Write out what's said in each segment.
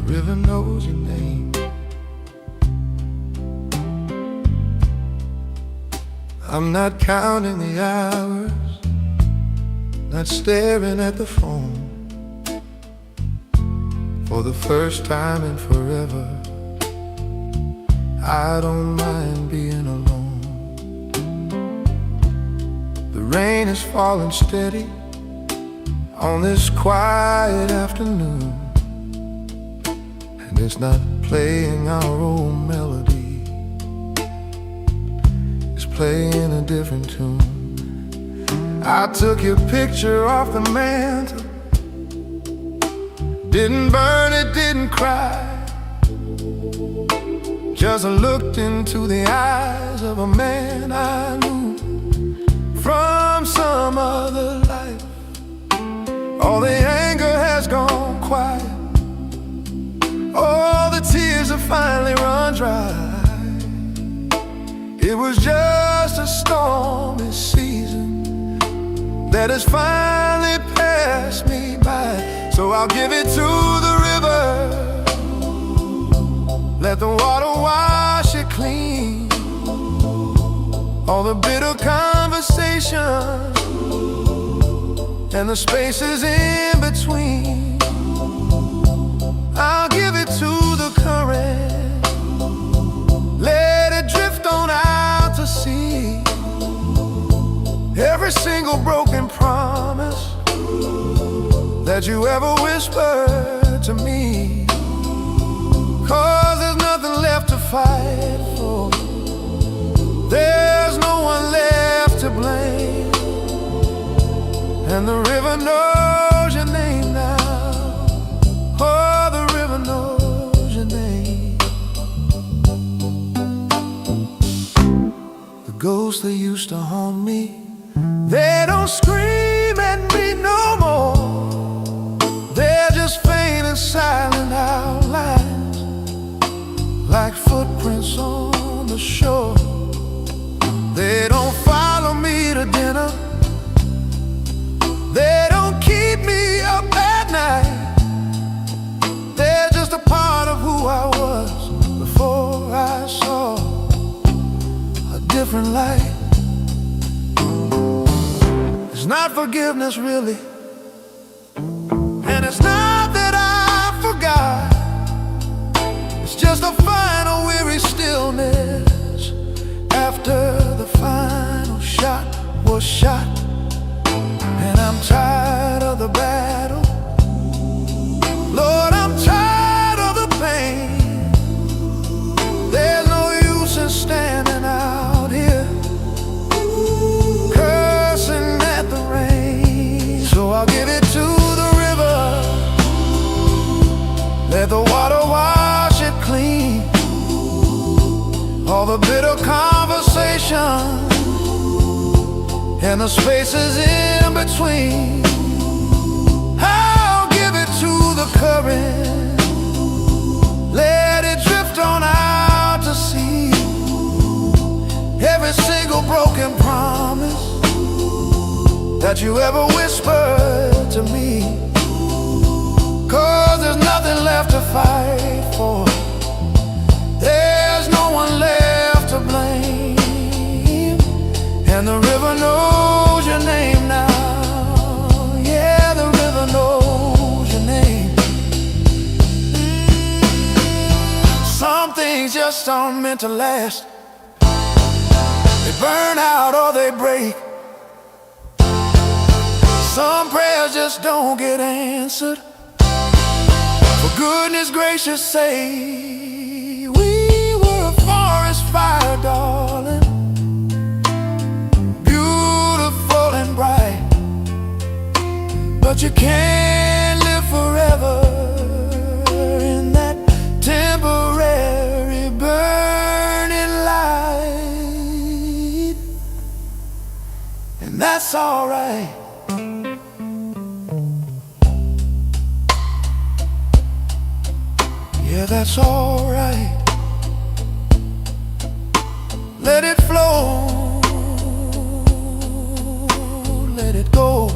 river knows your name. I'm not counting the hours, not staring at the phone. For the first time in forever, I don't mind being alone. The rain is falling steady on this quiet afternoon, and it's not playing our old melody, it's playing a different tune. I took your picture off the mantle, didn't burn it, didn't cry, just looked into the eyes of a man I knew from some other life. All the anger has gone quiet, all the tears have finally run dry. It was just a stormy season that has finally passed me by. So I'll give it to the river, let the water wash it clean. All the bitter conversations and the spaces in between, I'll give it to the current, let it drift on out to sea. Every single broken promise that you ever whispered to me, 'cause there's nothing left to fight for, there's no one left to blame. And the river knows your name now, oh, the river knows your name. The ghosts that used to haunt me, they don't scream at me no more. They're just faint and silent outlines, like footprints on the shore. They don't follow me to dinner, they don't keep me up at night. They're just a part of who I was before I saw a different light. It's not forgiveness really, and it's not that I forgot. It's just a final weary stillness after the final shot was shot. And I'm tired of the battle, Lord, I'm tired of the pain. There's no use in standing out here cursing at the rain. So I'll give it to the river, let the water wash it clean. All the bitter conversations and the spaces in between, I'll give it to the current, let it drift on out to sea. Every single broken promise that you ever whispered to me, 'cause there's nothing left to fight for, there's no one left to blame. And the river knows your name now, yeah, the river knows your name. Some things just aren't meant to last, they burn out or they break. Some prayers just don't get answered. For goodness gracious sake, we were a forest fire, darling, and bright, but you can't live forever in that temporary burning light. And that's alright. Yeah, that's alright. Let it flow, let it go.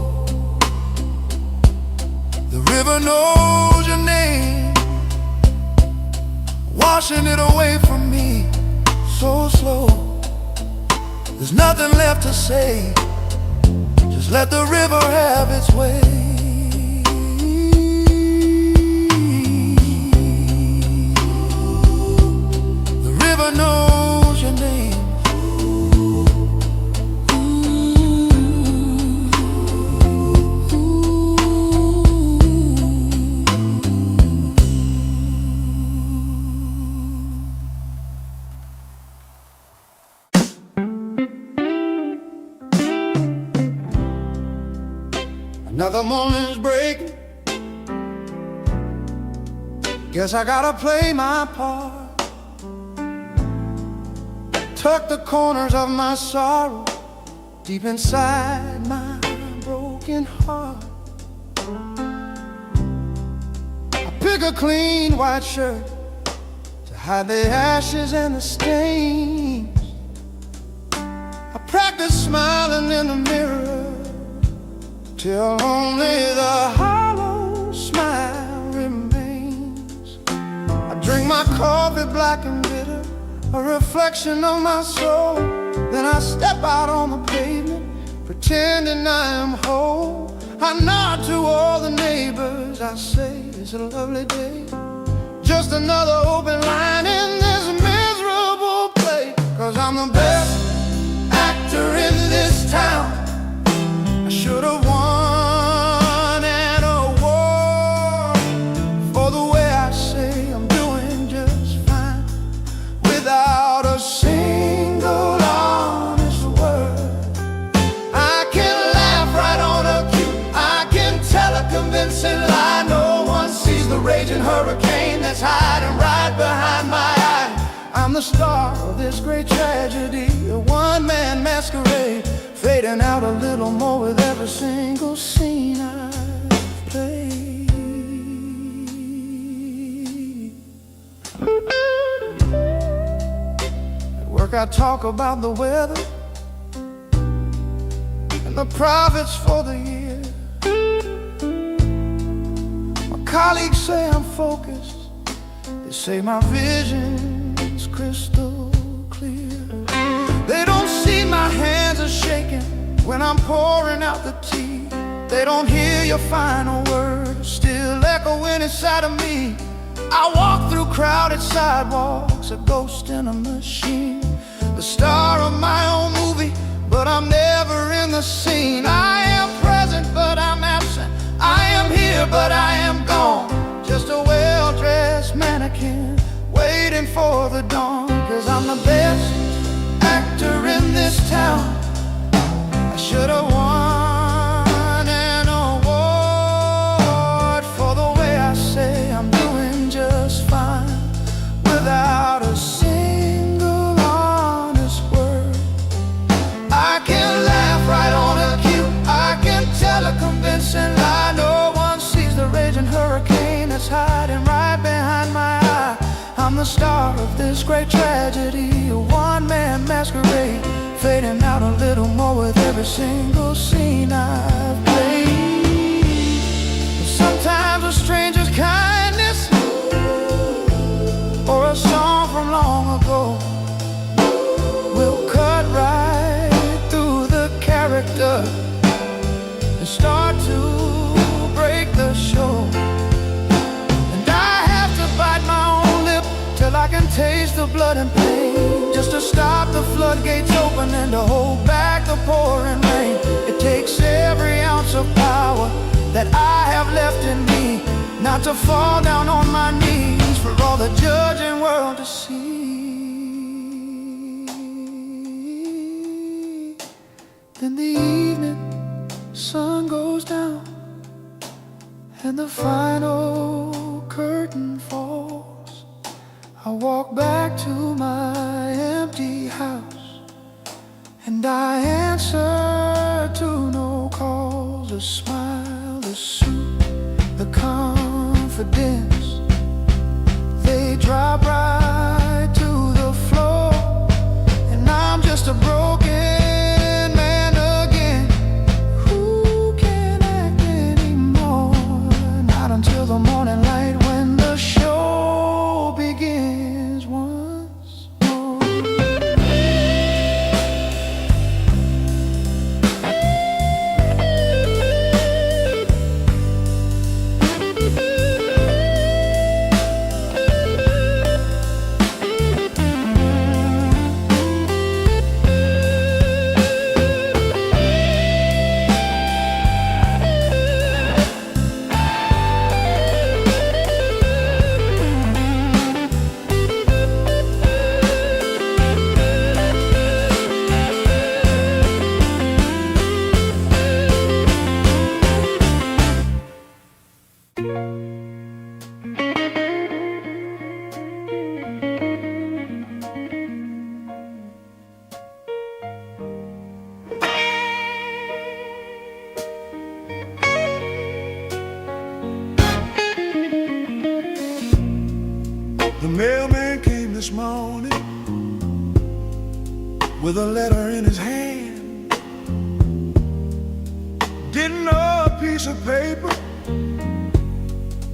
The river knows your name, washing it away from me so slow. There's nothing left to say, just let the river have its way. The river knows your name. Another morning's break. Guess I gotta play my part. Tuck the corners of my sorrow deep inside my broken heart. I pick a clean white shirt to hide the ashes and the stains. I practice smiling in the mirror till only the hollow smile remains. I drink my coffee black and bitter, a reflection of my soul. Then I step out on the pavement, pretending I am whole. I nod to all the neighbors, I say it's a lovely day. Just another open line in this miserable play. 'Cause I'm the best actor in this town. I should have won an award for the way I say I'm doing just fine, without a single honest word. I can laugh right on a cue, I can tell a convincing lie. No one sees the raging hurricane that's hiding right behind my eye. I'm the star of this great tragedy, a one-man masquerade, fading out a little more with every single scene I've played. At work I talk about the weather and the profits for the year. My colleagues say I'm focused, they say my vision's crystal clear. They don't see my hands are shaking when I'm pouring out the tea. They don't hear your final words still echoing inside of me. I walk through crowded sidewalks, a ghost in a machine, the star of my own movie, but I'm never in the scene. I am present, but I'm absent. I am here, but I am gone. Just a well-dressed mannequin waiting for the dawn. 'Cause I'm the best actor in this town. I should have won an award for the way I say I'm doing just fine, without a single honest word. I can laugh right on a cue, I can tell a convincing lie. No one sees the raging hurricane that's hiding right behind my eye. I'm the star of this great tragedy, a one-man masquerade, fading out a little more with every single scene I've played. Sometimes a stranger's kindness or a song from long ago will cut right through the character and start to break the show. And I have to bite my own lip till I can taste the blood and pain, just to stop the floodgates open and to hold back the pouring rain. It takes every ounce of power that I have left in me, not to fall down on my knees for all the judging world to see. Then the evening sun goes down and the final curtain falls. I walk back to my empty house and I answer to no calls. A smile, the soothe, the confidence, they drop right to the floor. And I'm just a broken man again, who can't act anymore. Not until the morning light when the show begins. The mailman came this morning with a letter in his hand. Didn't know a piece of paper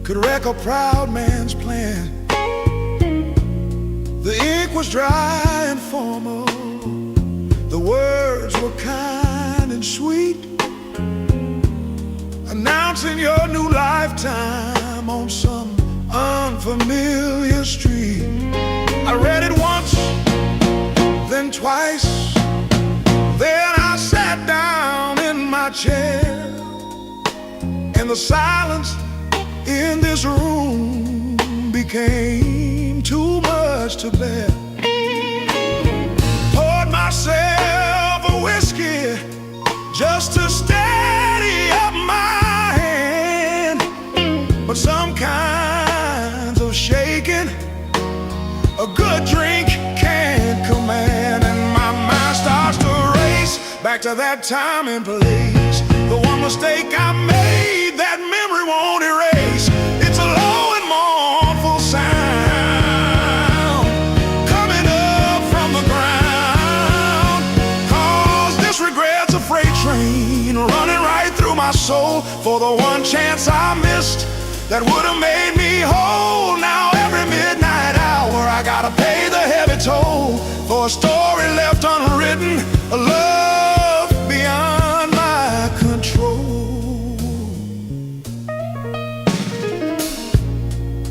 could wreck a proud man's plan. The ink was dry and formal, the words were kind and sweet, announcing your new lifetime on some unfamiliar street. I read it once, then twice, then I sat down in my chair, and the silence in this room became too much to bear. Poured myself a whiskey just to steady up my hand, but some kinds of shaking a good drink can't command. And my mind starts to race back to that time and place, the one mistake I made that memory won't erase. It's a low and mournful sound coming up from the ground, 'cause this regret's a freight train running right through my soul for the one chance I missed that would have made me whole. Now every midnight hour I gotta pay the heavy toll for a story left unwritten, a love beyond my control.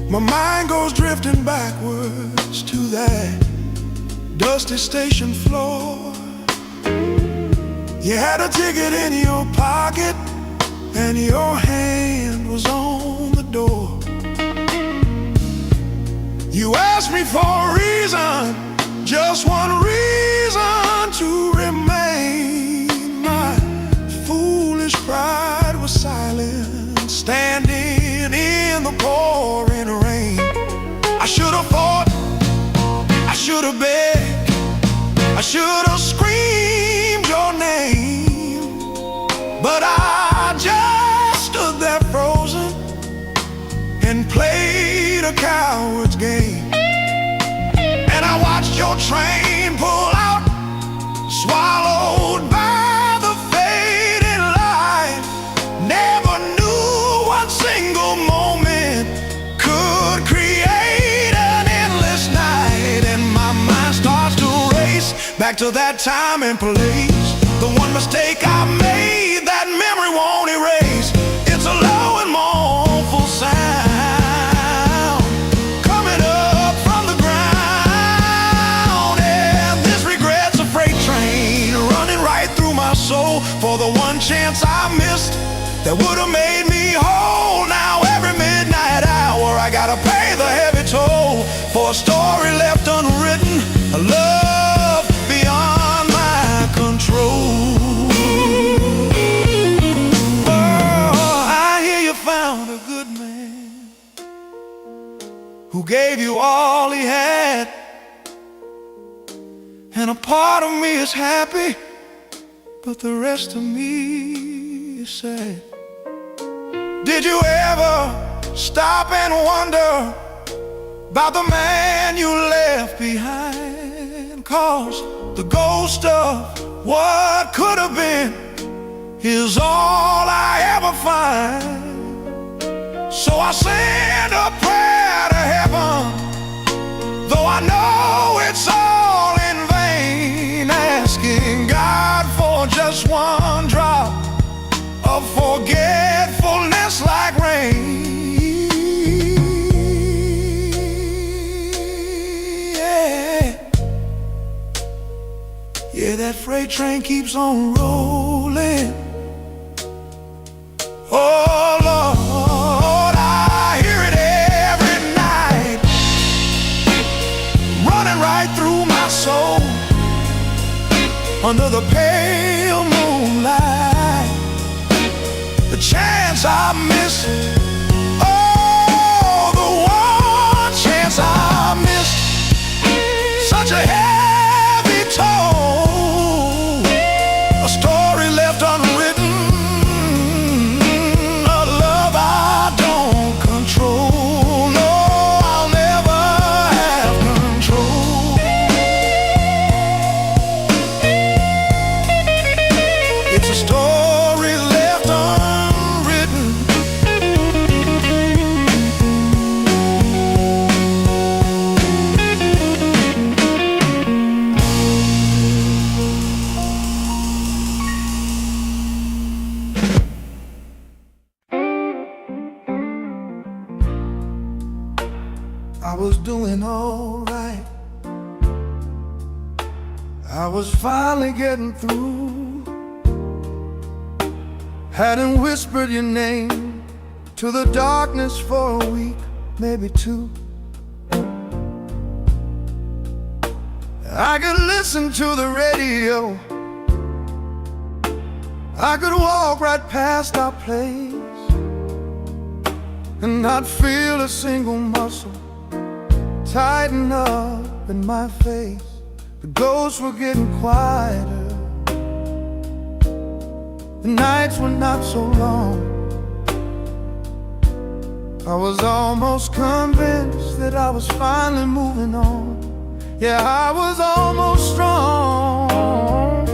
My mind goes drifting backwards to that dusty station floor. You had a ticket in your pocket and your hand was on the door. You asked me for a reason, just one reason to remain. My foolish pride was silent, standing in the pouring rain. I should have fought, I should have begged, I should have screamed your name, but I just stood there frozen and played a coward's game. And I watched your train pull out, swallowed by the fading light. Never knew one single moment could create an endless night. And my mind starts to race back to that time and place, the one mistake I made that memory won't erase. It's a low and mournful sound coming up from the ground, and this regret's a freight train running right through my soul for the one chance I missed that would have made me whole. Now every midnight hour I gotta pay the heavy toll for a story left unwritten, a love beyond my control. A good man who gave you all he had, and a part of me is happy, but the rest of me is sad. Did you ever stop and wonder about the man you left behind? 'Cause the ghost of what could have been is all I ever find. So I send a prayer to heaven, though I know it's all in vain, asking God for just one drop of forgetfulness like rain. Yeah, yeah, that freight train keeps on rolling. Oh Lord, I hear it every night, running right through my soul under the pale moonlight. The chance I missed, oh, the one chance I missed, such a heavy toll, a story left unwritten, a love I don't control. No, I'll never I was doing alright. I was finally getting through. Hadn't whispered your name to the darkness for a week, maybe two. I could listen to the radio, I could walk right past our place and not feel a single muscle tighten up in my face. The ghosts were getting quieter, the nights were not so long. I was almost convinced that I was finally moving on. Yeah, I was almost strong.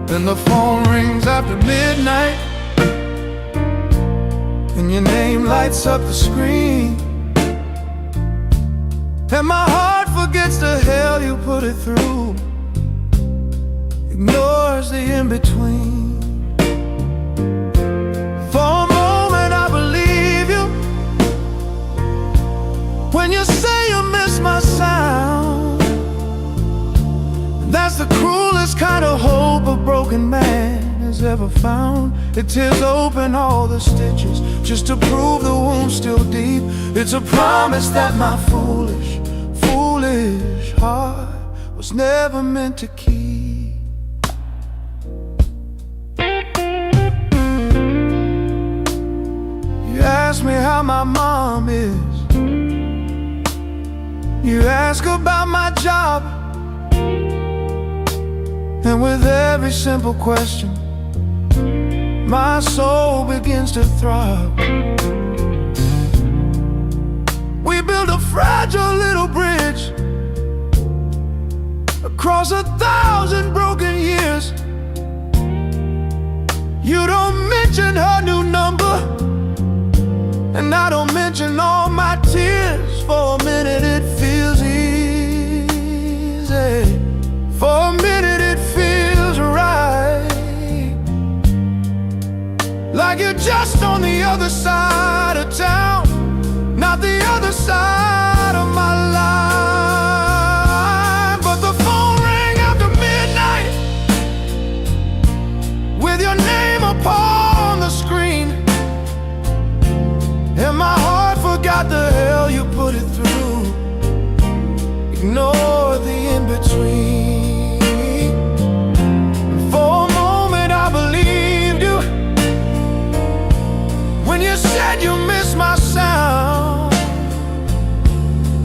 Then the phone rings after midnight, and your name lights up the screen, and my heart forgets the hell you put it through, ignores the in-between. For a moment I believe you when you say you miss my sound. That's the cruelest kind of hope a broken man has ever found. It tears open all the stitches just to prove the wound's still deep. It's a promise that my foolish heart was never meant to keep. You ask me how my mom is, you ask about my job, and with every simple question my soul begins to throb. We built a fragile little bridge across 1,000 broken years. You don't mention her new number, and I don't mention all my tears. For a minute it feels easy, for a minute it feels right, like you're just on the other side of town, not the other side of my life. But the phone rang after midnight with your name upon the screen, and my heart forgot the hell you put it through, ignore the in-between. For a moment I believed you when you said you missed my sound.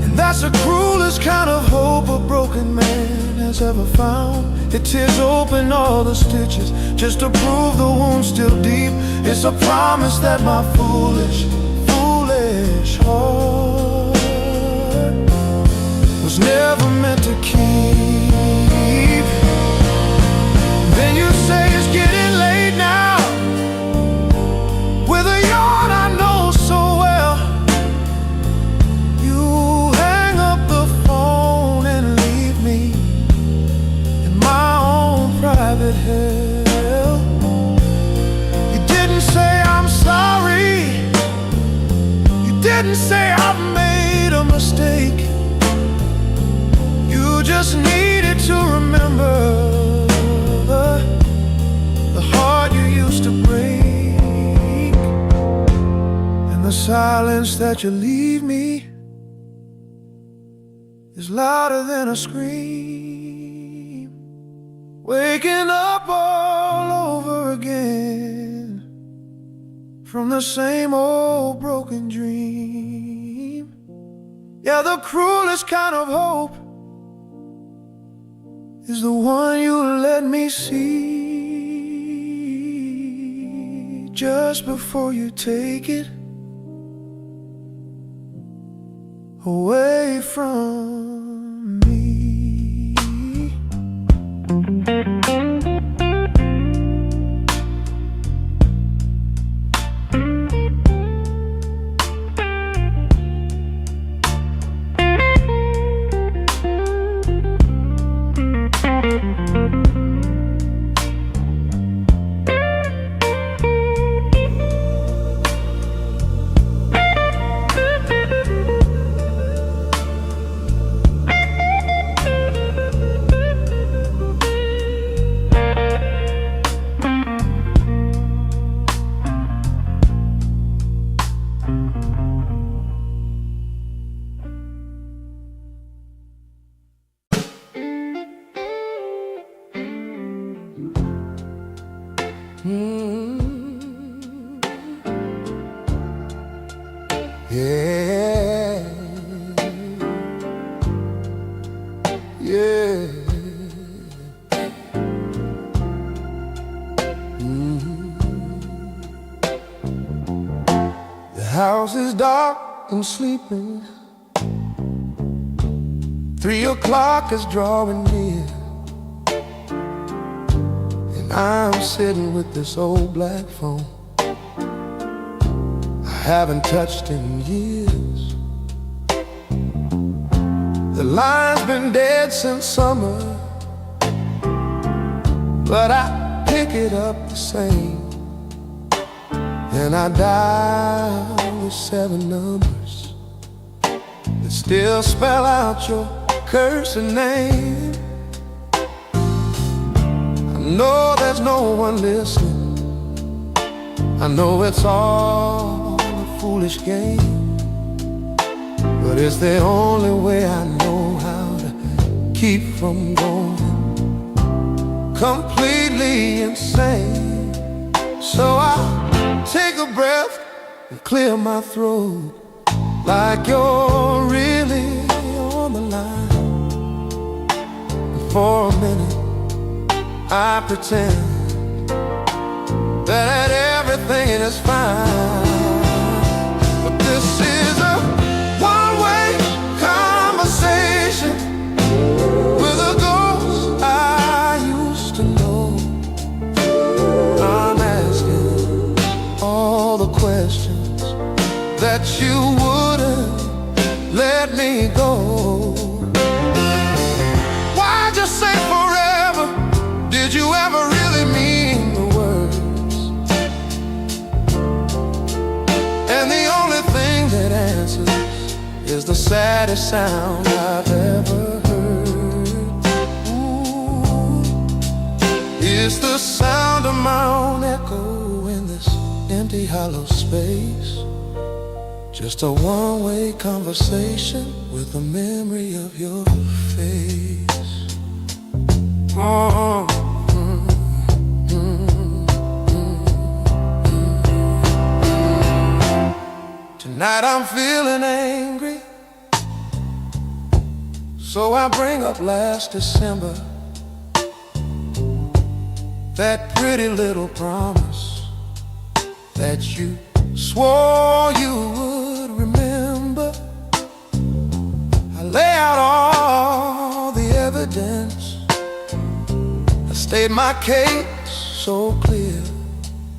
And that's the cruelest kind of hope a broken man has ever found. It tears open all the stitches just to prove the wound's still deep. It's a promise that my foolish heart was never meant to keep. Then you say it's getting late now, with a yawn I know so well. You hang up the phone and leave me in my own private hell. You didn't say I'm sorry, didn't say I've made a mistake. You just needed to remember the heart you used to break, and the silence that you leave me is louder than a scream, waking up all over again from the same old broken dream. Yeah, the cruelest kind of hope is the one you let me see just before you take it away from me. and sleeping. 3 o'clock is drawing near, and I'm sitting with this old black phone I haven't touched in years. The line's been dead since summer, but I pick it up the same. Then I dial the 7 numbers that still spell out your cursing name. I know there's no one listening. I know it's all a foolish game, but it's the only way I know how to keep from going completely insane. So I take a breath and clear my throat, like you're really on the line. And for a minute I pretend that everything is fine. But this is a one-way conversation with a ghost I used to know. I'm asking all the questions that you wouldn't let me go. Why'd you say forever? Did you ever really mean the words? And the only thing that answers is the saddest sound I've ever heard. Ooh, it's the sound of my own echo in this empty hollow space. Just a one-way conversation with the memory of your face. Oh. Tonight I'm feeling angry, so I bring up last December, that pretty little promise that you swore you would remember. I lay out all the evidence, I state my case so clear,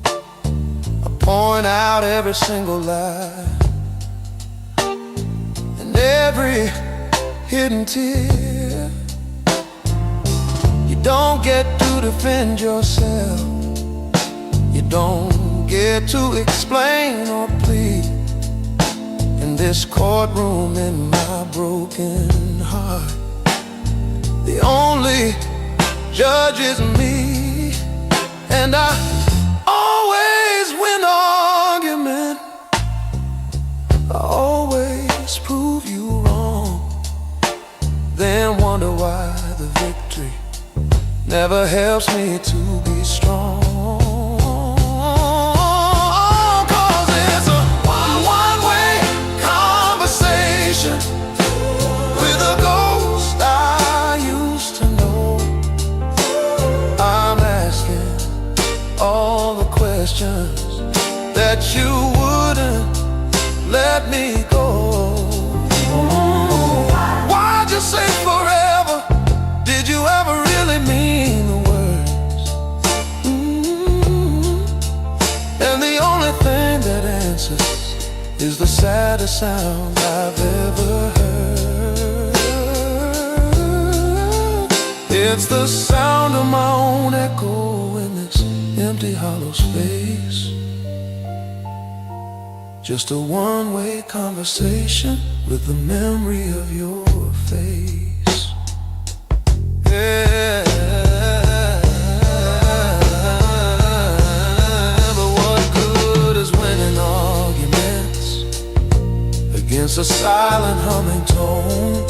I point out every single lie and every hidden tear. You don't get to defend yourself, you don't get to explain or plead in this courtroom in my broken heart. The only judge is me, and I always win argument. I always prove you wrong, then wonder why the victory never helps me to be strong. With a ghost I used to know, I'm asking all the questions that you wouldn't let me go. Why'd you say forever? Did you ever really mean the words? And the only thing that answers is the saddest sound I've ever heard. It's the sound of my own echo in this empty hollow space. Just a one-way conversation with the memory of your face. Yeah. But what good is winning arguments against a silent humming tone?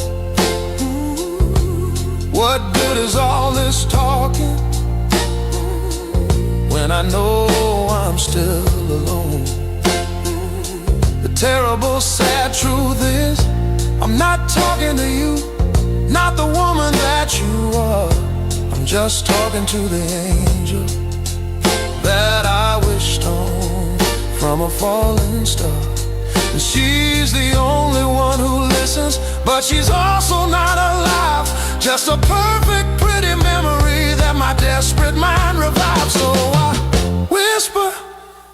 What good is all this talking when I know I'm still alone? The terrible sad truth is I'm not talking to you, not the woman that you are. I'm just talking to the angel that I wished on from a falling star. And she's the only one who listens, but she's also not alive. Just a perfect, pretty memory that my desperate mind revives. So I whisper,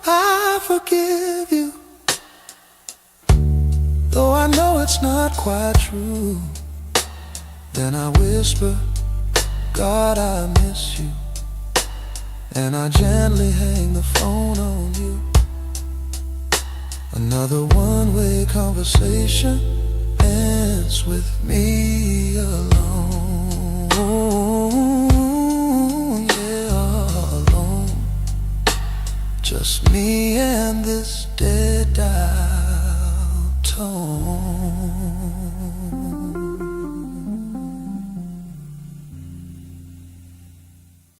I forgive you, though I know it's not quite true. Then I whisper, God, I miss you, and I gently hang the phone on you. Another one-way conversation ends with me alone. Yeah, alone. Just me and this dead dial tone.